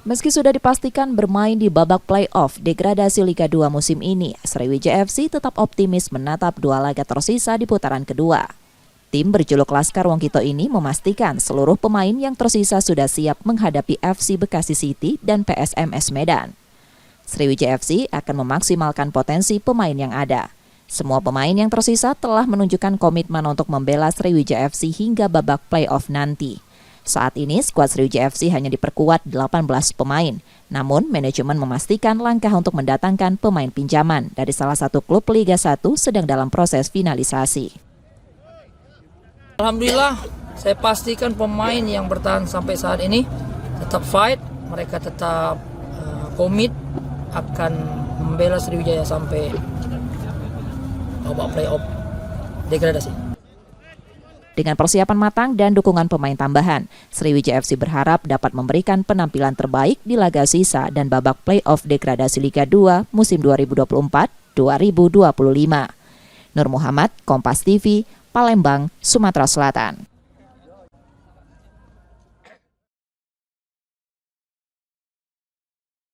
Meski sudah dipastikan bermain di babak play-off degradasi Liga 2 musim ini, Sriwijaya FC tetap optimis menatap 2 laga tersisa di putaran kedua. Tim berjuluk Laskar Wongkito ini memastikan seluruh pemain yang tersisa sudah siap menghadapi FC Bekasi City dan PSMS Medan. Sriwijaya FC akan memaksimalkan potensi pemain yang ada. Semua pemain yang tersisa telah menunjukkan komitmen untuk membela Sriwijaya FC hingga babak play-off nanti. Saat ini, skuad Sriwijaya FC hanya diperkuat 18 pemain. Namun, manajemen memastikan langkah untuk mendatangkan pemain pinjaman dari salah satu klub Liga 1 sedang dalam proses finalisasi. Alhamdulillah, saya pastikan pemain yang bertahan sampai saat ini tetap fight, mereka tetap komit akan membela Sriwijaya sampai babak play-off degradasi. Dengan persiapan matang dan dukungan pemain tambahan, Sriwijaya FC berharap dapat memberikan penampilan terbaik di laga sisa dan babak play-off degradasi Liga 2 musim 2024-2025. Nur Muhammad, Kompas TV, Palembang, Sumatera Selatan.